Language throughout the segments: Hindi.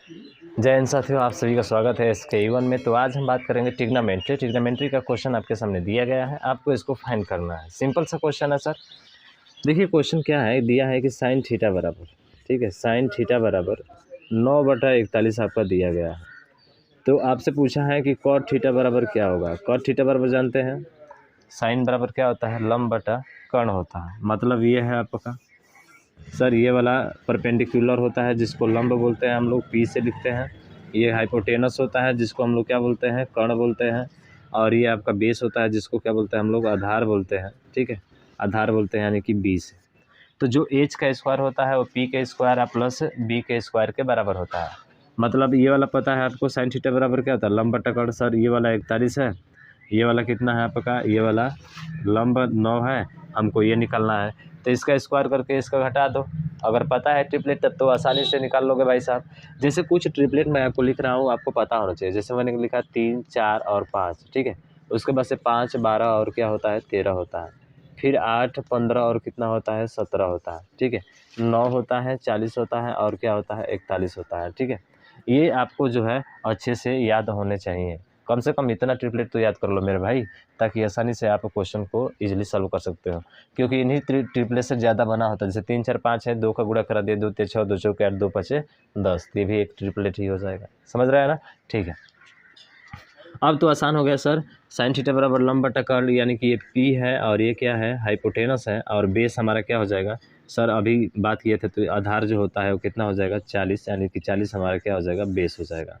जय हिंद साथियों, आप सभी का स्वागत है इसके E1 में। तो आज हम बात करेंगे ट्रिग्नोमेट्री का क्वेश्चन आपके सामने दिया गया है, आपको इसको फाइंड करना है। सिंपल सा क्वेश्चन है सर। देखिए क्वेश्चन क्या है, दिया है कि साइन थीटा बराबर, ठीक है, साइन थीटा बराबर 9/41 आपका दिया गया है। तो आपसे पूछा है कि कॉट थीटा बराबर क्या होगा। कॉट थीटा बराबर जानते हैं, साइन बराबर क्या होता है, लंब बटा कर्ण होता है। मतलब ये है आपका सर, ये वाला परपेंडिकुलर होता है जिसको लंब बोलते हैं, हम लोग पी से लिखते हैं। ये हाइपोटेनस होता है जिसको हम लोग क्या बोलते हैं, कर्ण बोलते हैं। और ये आपका बेस होता है जिसको क्या बोलते हैं हम लोग, आधार बोलते हैं, ठीक है, आधार बोलते हैं, यानी कि बी से। तो जो एच का स्क्वायर होता है वो पी के स्क्वायर प्लस बी के स्क्वायर के बराबर होता है। मतलब ये वाला पता है आपको, साइन थीटा बराबर क्या होता है, लंब बटा कर्ण। सर ये वाला 41 है, ये वाला कितना है आपका, ये वाला लंब 9 है, हमको ये निकालना है। तो इसका स्क्वायर करके इसका घटा दो। अगर पता है ट्रिपलेट तब तो आसानी से निकाल लोगे भाई साहब। जैसे कुछ ट्रिपलेट मैं आपको लिख रहा हूँ, आपको पता होना चाहिए। जैसे मैंने लिखा 3, 4 और 5, ठीक है। उसके बाद से 5, 12 और क्या होता है, 13 होता है। फिर 8, 15 और कितना होता है, 17 होता है, ठीक है। 9 होता है, 40 होता है और क्या होता है, 41 होता है, ठीक है। ये आपको जो है अच्छे से याद होने चाहिए। कम से कम इतना ट्रिपलेट तो याद कर लो मेरे भाई, ताकि आसानी से आप क्वेश्चन को इजीली सॉल्व कर सकते हो। क्योंकि इन्हीं ट्रिपलेट से ज़्यादा बना होता है। जैसे 3, 4, 5 है, 2 का गुणा करा दिए, 2 3 6, 2 चौके 8, 2 5 10, ये भी एक ट्रिपलेट ही हो जाएगा। समझ रहे हैं ना, ठीक है। अब तो आसान हो गया सर। साइन थीटा बराबर लंब बटा कर्ण, यानी कि ये पी है और ये क्या है, हाइपोटेनस है, और बेस हमारा क्या हो जाएगा सर, अभी बात किए थे तो आधार जो होता है वो कितना हो जाएगा, 40, यानी कि 40 हमारा क्या हो जाएगा, बेस हो जाएगा।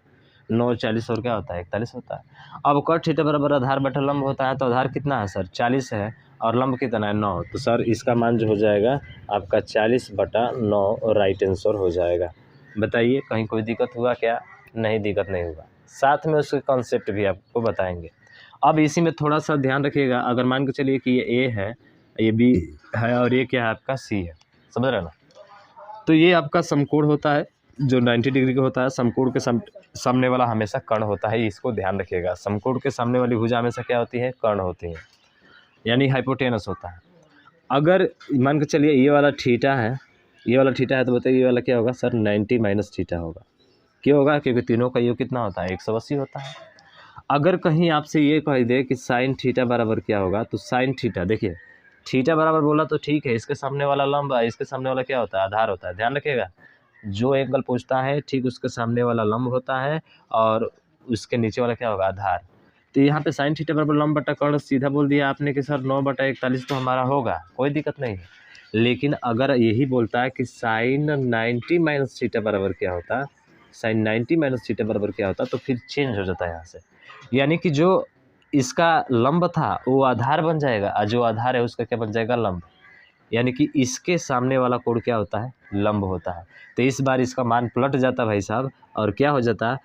9, 40 और क्या होता है, 41 होता है। अब कॉट थीटा बराबर आधार बटा लंब होता है, तो आधार कितना है सर, 40 है, और लंब कितना है, 9। तो सर इसका मान जो हो जाएगा आपका 40/9 राइट आंसर हो जाएगा। बताइए कहीं कोई दिक्कत हुआ क्या, नहीं दिक्कत नहीं हुआ। साथ में उसके कॉन्सेप्ट भी आपको बताएंगे। अब इसी में थोड़ा सा ध्यान रखिएगा, अगर मान के चलिए कि ये ए है, ये बी है और ये क्या है आपका सी है, समझ रहे ना। तो ये आपका समकोण होता है जो 90 डिग्री का होता है। समकोण के सामने वाला हमेशा कर्ण होता है, इसको ध्यान रखिएगा। समकोण के सामने वाली भुजा हमेशा क्या होती है, कर्ण होती है, यानी हाइपोटेनस होता है। अगर मान के चलिए ये वाला थीटा है, ये वाला थीटा है, तो बताइए ये वाला क्या होगा सर, 90 माइनस थीटा होगा। क्यों होगा, क्योंकि तीनों का योग कितना होता है, 180 होता है। अगर कहीं आपसे ये कह दे कि साइन थीटा बराबर क्या होगा, तो साइन थीटा, देखिए थीटा बराबर बोला तो ठीक है, इसके सामने वाला लंब है, इसके सामने वाला क्या होता है, आधार होता है। ध्यान रखिएगा, जो एंगल पूछता है ठीक उसके सामने वाला लंब होता है और उसके नीचे वाला क्या होगा, आधार। तो यहाँ पे साइन थीटा बराबर लंब बटा कर्ण, सीधा बोल दिया आपने कि सर 9/41 तो हमारा होगा, कोई दिक्कत नहीं है। लेकिन अगर यही बोलता है कि साइन 90 माइनस थीटा बराबर क्या होता, साइन 90 माइनस थीटा बराबर क्या होता, तो फिर चेंज हो जाता है यहाँ से। यानी कि जो इसका लंब था वो आधार बन जाएगा, और जो आधार है उसका क्या बन जाएगा, लंब। यानी कि इसके सामने वाला कोण क्या होता है, लंब होता है। तो इस बार इसका मान पलट जाता भाई साहब, और क्या हो जाता,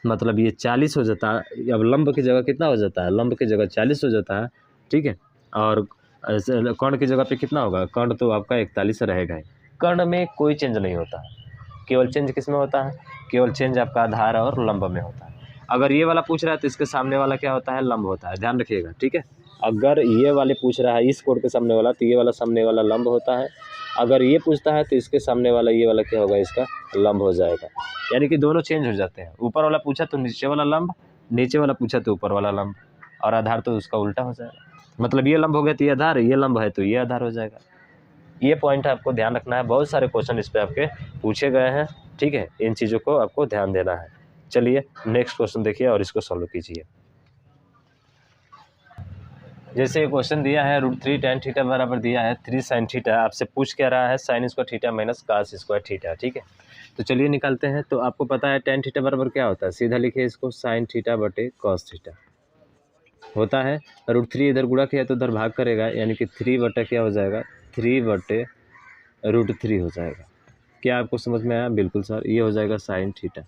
मतलब ये 40 हो जाता। अब लंब की जगह कितना हो जाता है, लंब की जगह 40 हो जाता है, ठीक है। और कर्ण की जगह पे कितना होगा, कर्ण तो आपका 41 रहेगा ही। कर्ण में कोई चेंज नहीं होता है, केवल चेंज किस में होता है, केवल चेंज आपका आधार और लंब में होता है। अगर ये वाला पूछ रहा है तो इसके सामने वाला क्या होता है, लंब होता है, ध्यान रखिएगा, ठीक है। अगर ये वाले पूछ रहा है इस कोण के सामने वाला, तो ये वाला सामने वाला लंब होता है। अगर ये पूछता है तो इसके सामने वाला ये वाला क्या होगा, इसका लंब हो जाएगा। यानी कि दोनों चेंज हो जाते हैं, ऊपर वाला पूछा तो नीचे वाला लंब, नीचे वाला पूछा तो ऊपर वाला लंब, और आधार तो उसका उल्टा हो जाएगा। मतलब ये लंब हो गया तो ये आधार, ये लंब है तो ये आधार हो जाएगा। ये पॉइंट आपको ध्यान रखना है, बहुत सारे क्वेश्चन इस पे आपके पूछे गए हैं, ठीक है। इन चीज़ों को आपको ध्यान देना है। चलिए नेक्स्ट क्वेश्चन देखिए और इसको सॉल्व कीजिए। जैसे ये क्वेश्चन दिया है, √3 tan थीटा बराबर दिया है 3 sin थीटा। आपसे पूछ क्या रहा है, sine square theta minus cos square theta, ठीक है। तो चलिए निकालते हैं। तो आपको पता है tan थीटा बराबर क्या होता है, सीधा लिखिए इसको, साइन थीटा बटे कॉस थीटा होता है। √3 इधर गुणा किया तो उधर भाग करेगा, यानी कि 3 बटे क्या हो जाएगा, 3/√3 हो जाएगा। क्या आपको समझ में आया, बिल्कुल सर, ये हो जाएगा साइन थीटा।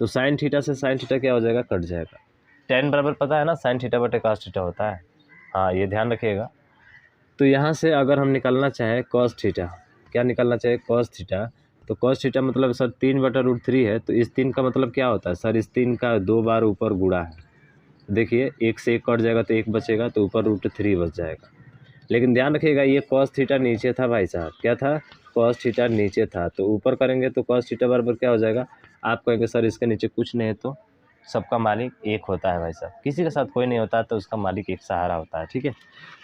तो साइन थीटा से साइन थीटा क्या हो जाएगा, कट जाएगा। tan बराबर पता है ना, साइन थीटा बटे कॉस थीटा होता है, हाँ ये ध्यान रखिएगा। तो यहाँ से अगर हम निकालना चाहें कॉस थीटा, क्या निकालना चाहिए, कॉस थीटा, तो कॉस थीटा मतलब सर 3/√3 है, तो इस 3 का मतलब क्या होता है सर, इस 3 का 2 बार ऊपर गुणा है। देखिए 1 से 1 कट जाएगा तो 1 बचेगा, तो ऊपर √3 बच जाएगा। लेकिन ध्यान रखिएगा ये कॉस थीटा नीचे था भाई साहब, क्या था, कॉस थीटा नीचे था, तो ऊपर करेंगे तो कॉस थीटा बराबर क्या हो जाएगा, आप कहेंगे सर इसके नीचे कुछ नहीं है, तो सबका मालिक एक होता है भाई साहब, किसी के साथ कोई नहीं होता तो उसका मालिक एक सहारा होता है, ठीक है।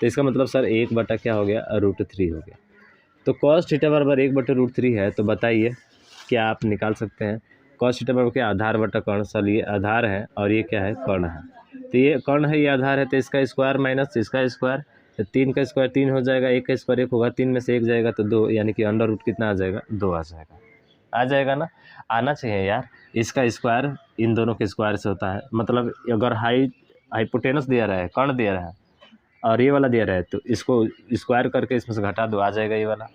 तो इसका मतलब सर 1 बटा क्या हो गया, √3 हो गया। तो cos थीटा बराबर 1/√3 है, तो बताइए क्या आप निकाल सकते हैं। cos थीटा बराबर क्या, आधार बटा कर्ण। सर ये आधार है और ये क्या है, कर्ण है। तो ये कर्ण है, ये आधार है, तो इसका स्क्वायर माइनस इसका स्क्वायर, तो 3 का स्क्वायर 3 हो जाएगा, 1 का स्क्वायर 1 होगा, 3 में से 1 जाएगा तो 2, यानी कि अंडर रूट कितना आ जाएगा, 2 आ जाएगा। आ जाएगा ना, आना चाहिए यार। इसका स्क्वायर इन दोनों के स्क्वायर से होता है, मतलब अगर हाइपोटेनस दिया रहा है, कर्ण दिया रहा है और ये वाला दिया रहा है, तो इसको स्क्वायर करके इसमें से घटा दो, आ जाएगा ये वाला।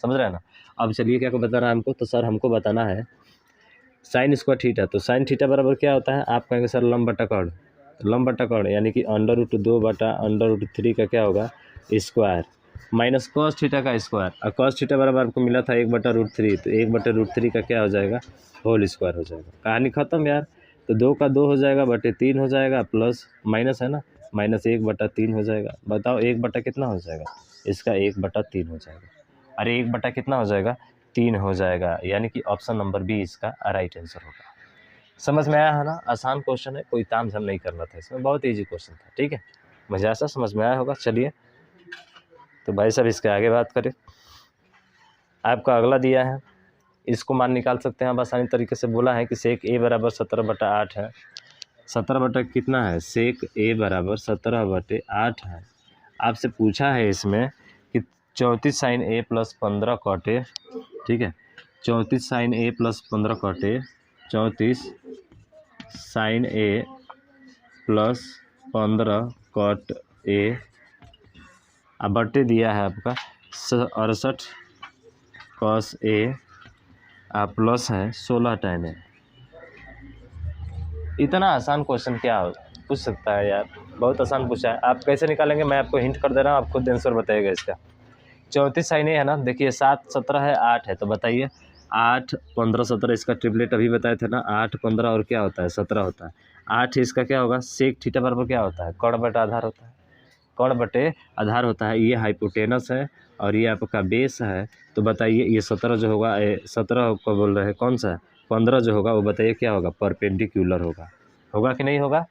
समझ रहे हैं ना। अब चलिए क्या बता रहा है हमको, तो सर हमको बताना है साइन स्क्वायर थीटा। तो साइन थीटा बराबर क्या होता है, आप कहेंगे सर लंब बटा कर्ण। तो लंब बटा कर्ण यानी कि अंडर रूट 2/√3 का क्या होगा, स्क्वायर, माइनस कॉस थीटा का स्क्वायर। और कॉस थीटा बराबर आपको मिला था 1/√3, तो 1/√3 का क्या हो जाएगा, होल स्क्वायर हो जाएगा। कहानी खत्म यार। तो 2 का 2 हो जाएगा, बटे 3 हो जाएगा, प्लस माइनस है ना, माइनस 1/3 हो जाएगा। बताओ 1 बटा कितना हो जाएगा, इसका 1/3 हो जाएगा। अरे 1 बटा कितना हो जाएगा, 3 हो जाएगा, यानी कि ऑप्शन नंबर बी इसका राइट आंसर होगा। समझ में आया है ना, आसान क्वेश्चन है, कोई तामझाम नहीं करना था इसमें, बहुत इजी क्वेश्चन था, ठीक है। मुझे ऐसा समझ में आया होगा। चलिए तो भाई साहब इसके आगे बात करें। आपका अगला दिया है, इसको मान निकाल सकते हैं आप आसानी तरीके से। बोला है कि सेक ए बराबर 17/8 है। 17 बटा कितना है, सेक ए बराबर 17/8 है। आपसे पूछा है इसमें कि 34 sine A plus 15 cot A, ठीक है, 34 sine A plus 15 cot A, 34 sine A plus 15 cot A, अब बटे दिया है आपका 68 कॉस ए, प्लस है 16 tan ए। इतना आसान क्वेश्चन क्या पूछ सकता है यार, बहुत आसान पूछा है। आप कैसे निकालेंगे मैं आपको हिंट कर दे रहा हूँ, आप खुद आंसर बताइएगा इसका। 34 साइन ए है ना, देखिए 7 17 है, 8 है, तो बताइए 8 15 17, इसका ट्रिपलेट अभी बताए थे ना, 8 15 और क्या होता है, 17 होता है। 8 इसका क्या होगा, सेक थीटा बराबर क्या होता है, कर्ण बटा आधार होता है, कर्ण बटे आधार होता है। ये हाइपोटेनस है और ये आपका बेस है। तो बताइए ये 17 जो होगा, 17 को बोल रहे हैं कौन सा, 15 जो होगा वो बताइए क्या होगा, परपेंडिकुलर होगा। होगा कि नहीं होगा,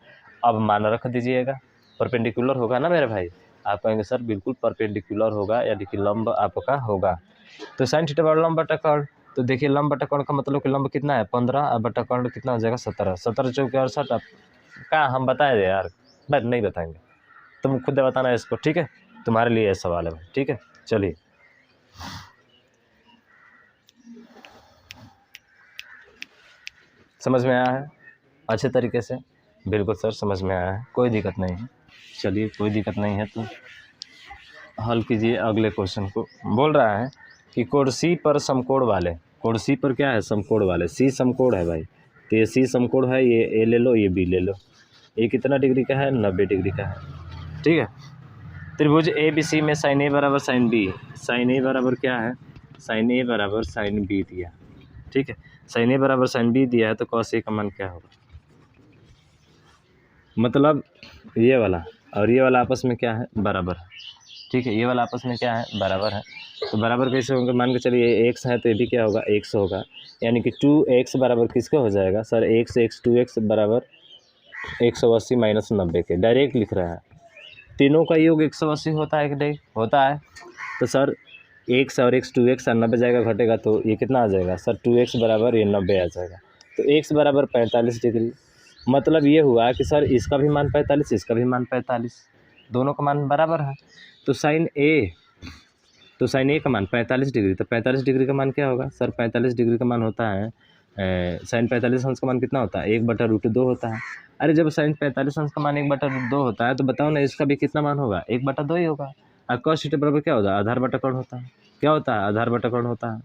अब मान रख दीजिएगा, परपेंडिकुलर होगा ना मेरे भाई। आप कहेंगे सर बिल्कुल परपेंडिकुलर होगा, यानी कि लंब आपका होगा। तो साइन थीटा बराबर लंब बटा कर्ण। तो देखिए लंब बटा कर्ण का मतलब कि लंब कितना है 15, और बटा कर्ण कितना हो जाएगा 17, 17 चौके 68। कहाँ हम बताए दे यार, बस नहीं बताएंगे, तुम खुद बताना है इसको, ठीक है, तुम्हारे लिए ये सवाल है भाई, ठीक है। चलिए समझ में आया है अच्छे तरीके से, बिल्कुल सर समझ में आया है, कोई दिक्कत नहीं है। चलिए कोई दिक्कत नहीं है तो हल कीजिए अगले क्वेश्चन को। बोल रहा है कि कुर्सी पर समकोण वाले, कुर्सी पर क्या है, समकोण वाले, सी समकोण है भाई। तो ये सी समकोण है, ये ए ले लो, ये बी ले लो। ये कितना डिग्री का है, 90 डिग्री का है, ठीक है। त्रिभुज ए बी सी में साइन ए बराबर साइन बी, साइन ए बराबर क्या है, साइन ए बराबर साइन बी दिया, ठीक है। साइन ए बराबर साइन बी दिया है, तो कॉस ए का मान क्या होगा, मतलब ये वाला और ये वाला आपस में क्या है, बराबर है, ठीक है। ये वाला आपस में क्या है, बराबर है। तो बराबर कैसे होंगे, मान के चलिए एक्स है तो ये भी क्या होगा, एक्स होगा, यानी कि 2x बराबर किसका हो जाएगा सर, एक्स एक्स 2x बराबर 180 माइनस 90 के, डायरेक्ट लिख रहा है। तीनों का योग 180 होता है कि नहीं, होता है। तो सर एक्स और एक्स 2x और 90 जाएगा घटेगा, तो ये कितना आ जाएगा सर, 2x बराबर ये 90 आ जाएगा। तो x बराबर 45 डिग्री, मतलब ये हुआ कि सर इसका भी मान 45, इसका भी मान 45, दोनों का मान बराबर है। तो साइन ए का मान 45 डिग्री, तो 45 डिग्री का मान क्या होगा सर, 45 डिग्री का मान होता है साइन 45 अंश का मान कितना होता है, 1/√2 होता है। अरे जब साइन 45 अंश का मान 1/√2 होता है, तो बताओ ना इसका भी कितना मान होगा, 1/2 ही होगा। और कॉस थीटा बराबर क्या होता है, आधार बटा कर्ण होता है, क्या होता है, आधार बटा कर्ण होता है,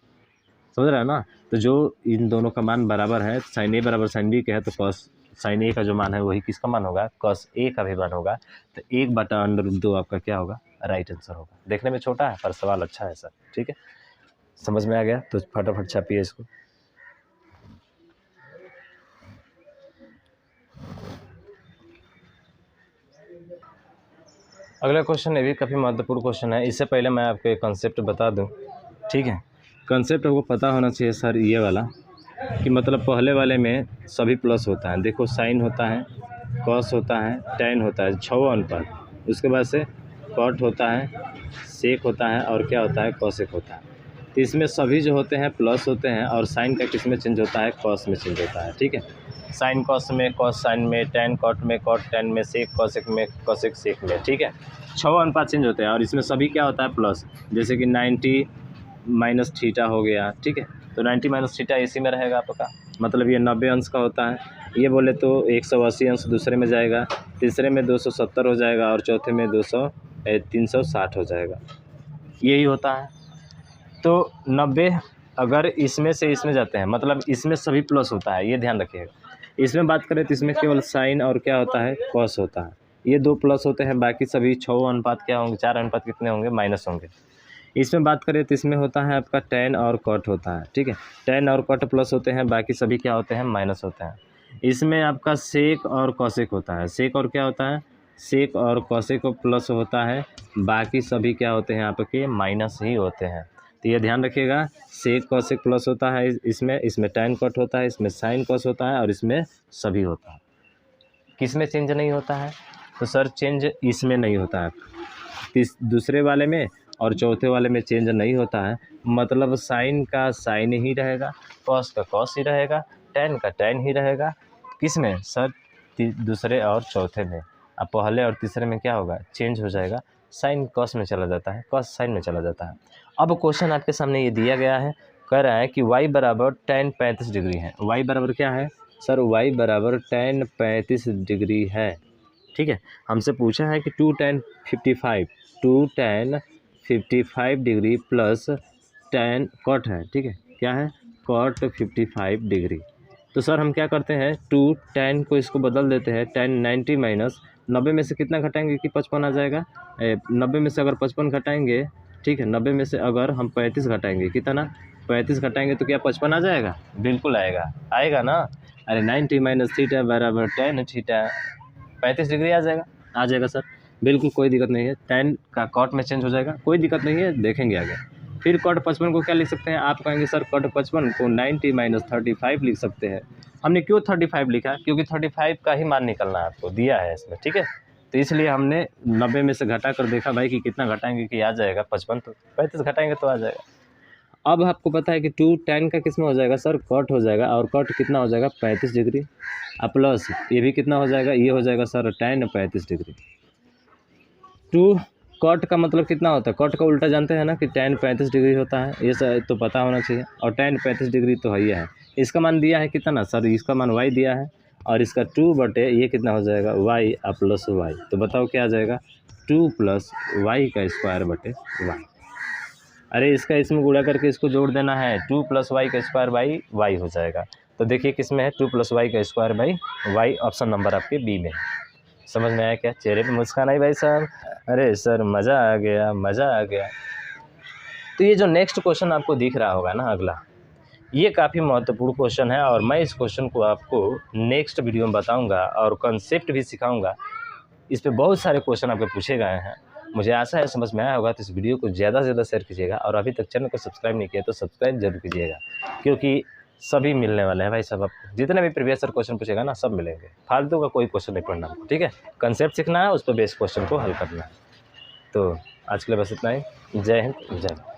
समझ रहा है ना। तो जो इन दोनों का मान बराबर है, साइन ए बराबर साइन बी का है, तो कॉस साइन ए का जो मान है वही किसका मान होगा, कॉस ए का भी मान होगा। तो 1/√2 आपका क्या होगा, राइट आंसर होगा। देखने में छोटा है पर सवाल अच्छा है सर, ठीक है, समझ में आ गया तो फटाफट छापिए इसको। अगला क्वेश्चन ये भी काफ़ी महत्वपूर्ण क्वेश्चन है। इससे पहले मैं आपको एक कॉन्सेप्ट बता दूं, ठीक है। कॉन्सेप्ट आपको पता होना चाहिए सर, ये वाला कि मतलब पहले वाले में सभी प्लस होता है। देखो साइन होता है, कॉस होता है, टैन होता है, 6 अनुपात। उसके बाद से कॉट होता है, सेक होता है और क्या होता है, कॉसेक होता है। तो इसमें सभी जो होते हैं प्लस होते हैं और साइन का किस में चेंज होता है, कॉस में चेंज होता है। ठीक है, साइन कॉस में, कॉस साइन में, टैन कॉट में, कॉट टैन में, सेक कॉसेक में, कॉसेक सेक में। ठीक है, 6 अनुपात चेंज होते हैं और इसमें सभी क्या होता है, प्लस। जैसे कि 90 माइनस थीटा हो गया। ठीक है, तो 90 माइनस थीटा इसी में रहेगा आपका, मतलब ये 90 अंश का होता है। ये बोले तो 180 अंश दूसरे में जाएगा, तीसरे में 270 हो जाएगा और चौथे में 360 हो जाएगा। यही होता है। तो 90 अगर इसमें से इसमें जाते हैं, मतलब इसमें सभी प्लस होता है, ये ध्यान रखिएगा। इसमें बात करें तो इसमें केवल साइन और क्या होता है, कॉस होता है। ये 2 प्लस होते हैं, बाकी सभी 6 अनुपात क्या होंगे, 4 अनुपात कितने होंगे, माइनस होंगे। इसमें बात करें तो इसमें होता है आपका टैन और कॉट होता है। ठीक है, टैन और कॉट प्लस होते हैं, बाकी सभी क्या होते हैं, माइनस होते हैं। इसमें आपका सेक और कॉसेक होता है। सेक और क्या होता है, सेक और कॉसेक को प्लस होता है, बाकी सभी क्या होते हैं आपके, माइनस ही होते हैं। तो ये ध्यान रखिएगा, सेक कॉसेक प्लस होता है इसमें टैन कॉट होता है, इसमें साइन कॉस होता है और इसमें सभी होता है। किस में चेंज नहीं होता है, तो सर चेंज इसमें नहीं होता है, दूसरे वाले में और चौथे वाले में चेंज नहीं होता है। मतलब साइन का साइन ही रहेगा, कॉस का कॉस ही रहेगा, टैन का टैन ही रहेगा। किस में सर, दूसरे और चौथे में। अब पहले और तीसरे में क्या होगा, चेंज हो जाएगा, साइन कॉस में चला जाता है, कॉस साइन में चला जाता है। अब क्वेश्चन आपके सामने ये दिया गया है, कह रहा है कि y बराबर tan 35 डिग्री है। y बराबर क्या है सर, y बराबर tan 35 डिग्री है। ठीक है, हमसे पूछा है कि 2 tan 55 degree plus tan cot है। ठीक है, क्या है, कॉट 55 डिग्री। तो सर हम क्या करते हैं, 2 tan को इसको बदल देते हैं, tan 90 माइनस 90 में से कितना घटाएंगे कि 55 आ जाएगा। 90 में से अगर 55 घटाएंगे, ठीक है, 90 में से अगर हम 35 घटाएंगे, कितना 35 घटाएंगे तो क्या 55 आ जाएगा, बिल्कुल आएगा, आएगा ना। अरे 90 माइनस थीटा बराबर tan थीटा, 35 डिग्री आ जाएगा सर, बिल्कुल कोई दिक्कत नहीं है। tan का कॉट में चेंज हो जाएगा, कोई दिक्कत नहीं है, देखेंगे आगे। फिर कॉट 55 को क्या लिख सकते हैं, आप कहेंगे सर कॉट 55 को 90 माइनस 35 लिख सकते हैं। हमने क्यों 35 लिखा, क्योंकि 35 का ही मान निकलना आपको दिया है इसमें। ठीक है, तो इसलिए हमने 90 में से घटा कर देखा भाई कि कितना घटाएंगे कि आ जाएगा 55, तो 35 घटाएंगे तो आ जाएगा। अब आपको पता है कि 2 tan का किस में हो जाएगा सर, कॉट हो जाएगा, और कॉट कितना हो जाएगा 35 डिग्री, अब प्लस ये भी कितना हो जाएगा, ये हो जाएगा सर tan 35 डिग्री। 2 कॉट का मतलब कितना होता है, कॉट का उल्टा जानते हैं ना कि tan 35 डिग्री होता है, ये तो पता होना चाहिए, और tan 35 डिग्री तो है ही है। इसका मान दिया है कितना सर, इसका मान y दिया है और इसका 2 बटे ये कितना हो जाएगा y प्लस y। तो बताओ क्या आ जाएगा, 2 प्लस y का स्क्वायर बटे y। अरे इसका इसमें गुणा करके इसको जोड़ देना है, 2 प्लस वाई का स्क्वायर बाई वाई हो जाएगा। तो देखिए किस में है, 2 प्लस वाई का square by Y, option number आपके बी में है। समझ में आया क्या, चेहरे पे मुस्कान आई भाई साहब, अरे सर मज़ा आ गया, मज़ा आ गया। तो ये जो नेक्स्ट क्वेश्चन आपको दिख रहा होगा ना अगला, ये काफ़ी महत्वपूर्ण क्वेश्चन है और मैं इस क्वेश्चन को आपको नेक्स्ट वीडियो में बताऊँगा और कॉन्सेप्ट भी सिखाऊँगा। इस पर बहुत सारे क्वेश्चन आपके पूछे गए हैं, मुझे आशा है समझ में आया होगा। तो इस वीडियो को ज़्यादा से ज़्यादा शेयर कीजिएगा और अभी तक चैनल को सब्सक्राइब नहीं किया तो सब्सक्राइब जरूर कीजिएगा, क्योंकि सभी मिलने वाले हैं भाई सब। आपको जितने भी प्रीवियस ईयर क्वेश्चन पूछेगा ना सब मिलेंगे, फालतू का कोई क्वेश्चन नहीं पढ़ना आपको। ठीक है, कंसेप्ट सीखना है, उस पर बेस्ड क्वेश्चन को हल करना है। तो आज के लिए बस इतना ही, जय हिंद, जय भारत।